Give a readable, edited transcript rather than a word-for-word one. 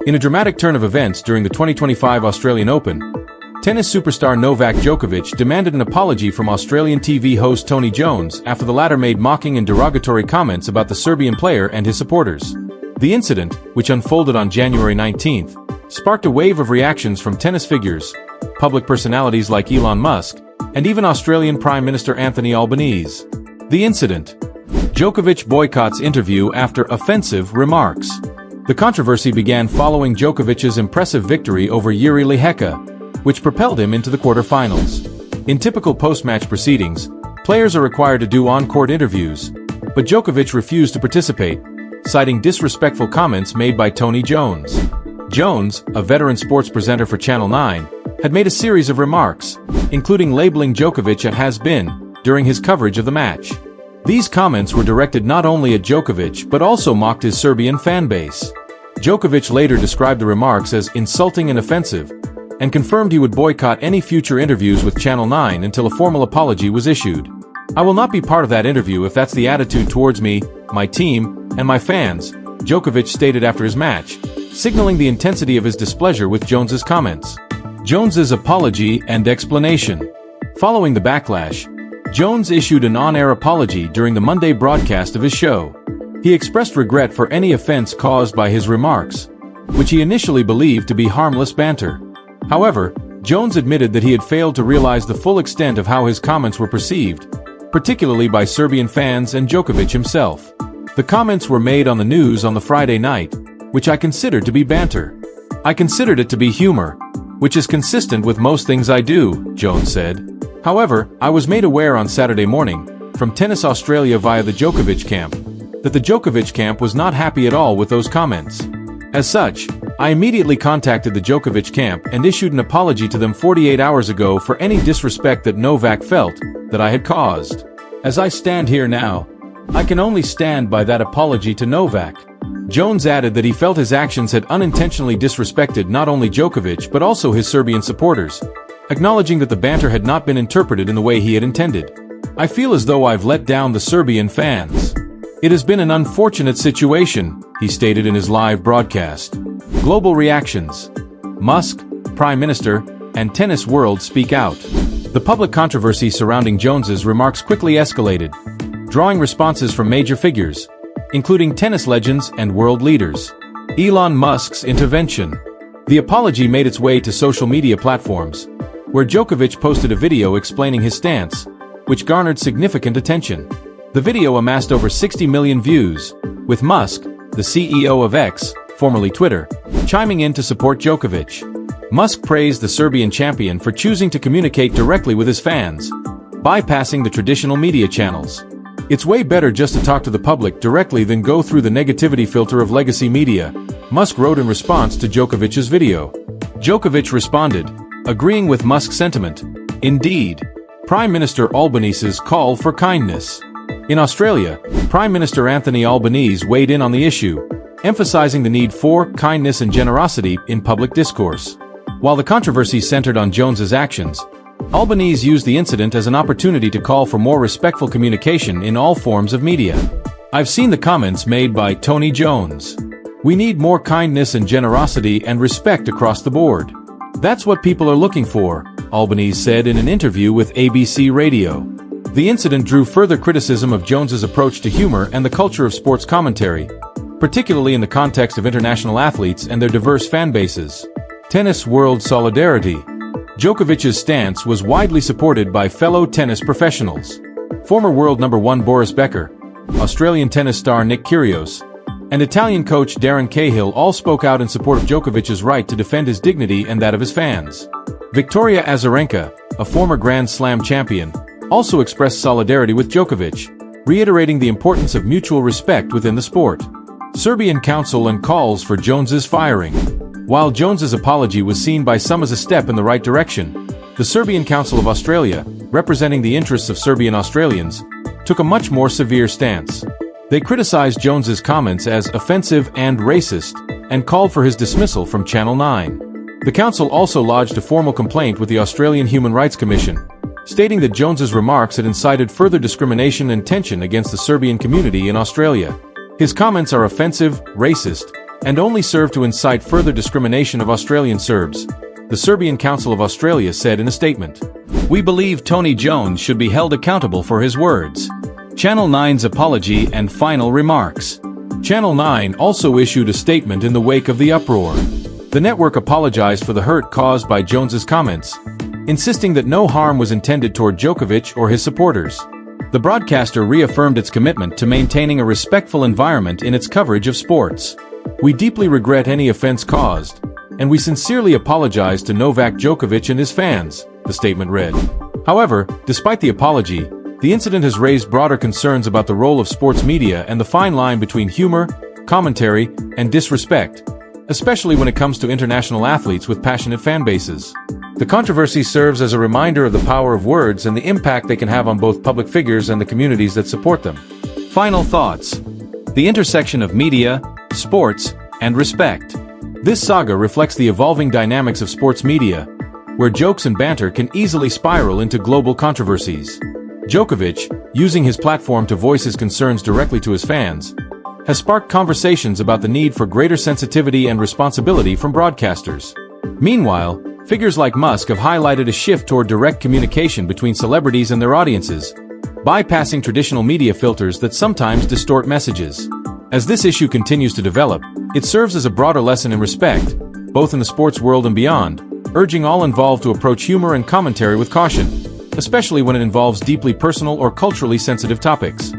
In a dramatic turn of events during the 2025 Australian Open, tennis superstar Novak Djokovic demanded an apology from Australian TV host Tony Jones after the latter made mocking and derogatory comments about the Serbian player and his supporters. The incident, which unfolded on January 19th, sparked a wave of reactions from tennis figures, public personalities like Elon Musk, and even Australian Prime Minister Anthony Albanese. The incident. Djokovic boycotts interview after offensive remarks. The controversy began following Djokovic's impressive victory over Jiri Lehecka, which propelled him into the quarterfinals. In typical post-match proceedings, players are required to do on-court interviews, but Djokovic refused to participate, citing disrespectful comments made by Tony Jones. Jones, a veteran sports presenter for Channel 9, had made a series of remarks, including labeling Djokovic a has-been, during his coverage of the match. These comments were directed not only at Djokovic but also mocked his Serbian fanbase. Djokovic later described the remarks as insulting and offensive, and confirmed he would boycott any future interviews with Channel 9 until a formal apology was issued. "I will not be part of that interview if that's the attitude towards me, my team, and my fans," Djokovic stated after his match, signaling the intensity of his displeasure with Jones's comments. Jones's apology and explanation. Following the backlash, Jones issued an on-air apology during the Monday broadcast of his show. He expressed regret for any offense caused by his remarks, which he initially believed to be harmless banter. However, Jones admitted that he had failed to realize the full extent of how his comments were perceived, particularly by Serbian fans and Djokovic himself. "The comments were made on the news on the Friday night, which I considered to be banter. I considered it to be humor, which is consistent with most things I do," Jones said. However, "I was made aware on Saturday morning, from Tennis Australia via the Djokovic camp, that the Djokovic camp was not happy at all with those comments. As such, I immediately contacted the Djokovic camp and issued an apology to them 48 hours ago for any disrespect that Novak felt that I had caused. As I stand here now, I can only stand by that apology to Novak." Jones added that he felt his actions had unintentionally disrespected not only Djokovic but also his Serbian supporters, acknowledging that the banter had not been interpreted in the way he had intended. "I feel as though I've let down the Serbian fans. It has been an unfortunate situation," he stated in his live broadcast. Global reactions. Musk, Prime Minister, and tennis world speak out. The public controversy surrounding Jones's remarks quickly escalated, drawing responses from major figures, including tennis legends and world leaders. Elon Musk's intervention. The apology made its way to social media platforms, where Djokovic posted a video explaining his stance, which garnered significant attention. The video amassed over 60 million views, with Musk, the CEO of X, formerly Twitter, chiming in to support Djokovic. Musk praised the Serbian champion for choosing to communicate directly with his fans, bypassing the traditional media channels. "It's way better just to talk to the public directly than go through the negativity filter of legacy media," Musk wrote in response to Djokovic's video. Djokovic responded, agreeing with Musk's sentiment. Indeed. Prime Minister Albanese's call for kindness. In Australia, Prime Minister Anthony Albanese weighed in on the issue, emphasizing the need for kindness and generosity in public discourse. While the controversy centered on Jones's actions, Albanese used the incident as an opportunity to call for more respectful communication in all forms of media. "I've seen the comments made by Tony Jones. We need more kindness and generosity and respect across the board. That's what people are looking for," Albanese said in an interview with ABC Radio. The incident drew further criticism of Jones's approach to humor and the culture of sports commentary, particularly in the context of international athletes and their diverse fan bases. Tennis world solidarity. Djokovic's stance was widely supported by fellow tennis professionals. Former world number 1 Boris Becker, Australian tennis star Nick Kyrgios, and Italian coach Darren Cahill all spoke out in support of Djokovic's right to defend his dignity and that of his fans. Victoria Azarenka, a former Grand Slam champion, also expressed solidarity with Djokovic, reiterating the importance of mutual respect within the sport. Serbian Council and calls for Jones's firing. While Jones's apology was seen by some as a step in the right direction, the Serbian Council of Australia, representing the interests of Serbian Australians, took a much more severe stance. They criticized Jones's comments as offensive and racist, and called for his dismissal from Channel 9. The council also lodged a formal complaint with the Australian Human Rights Commission, stating that Jones's remarks had incited further discrimination and tension against the Serbian community in Australia. His comments are offensive, racist, and only serve to incite further discrimination of Australian Serbs, the Serbian Council of Australia said in a statement. We believe Tony Jones should be held accountable for his words. Channel 9's apology and final remarks. Channel 9 also issued a statement in the wake of the uproar. The network apologized for the hurt caused by Jones's comments, insisting that no harm was intended toward Djokovic or his supporters. The broadcaster reaffirmed its commitment to maintaining a respectful environment in its coverage of sports. We deeply regret any offense caused, and we sincerely apologize to Novak Djokovic and his fans, the statement read. However, despite the apology, the incident has raised broader concerns about the role of sports media and the fine line between humor, commentary, and disrespect, especially when it comes to international athletes with passionate fan bases. The controversy serves as a reminder of the power of words and the impact they can have on both public figures and the communities that support them. Final thoughts. The intersection of media, sports, and respect. This saga reflects the evolving dynamics of sports media, where jokes and banter can easily spiral into global controversies. Djokovic, using his platform to voice his concerns directly to his fans, has sparked conversations about the need for greater sensitivity and responsibility from broadcasters. Meanwhile, figures like Musk have highlighted a shift toward direct communication between celebrities and their audiences, bypassing traditional media filters that sometimes distort messages. As this issue continues to develop, it serves as a broader lesson in respect, both in the sports world and beyond, urging all involved to approach humor and commentary with caution, especially when it involves deeply personal or culturally sensitive topics.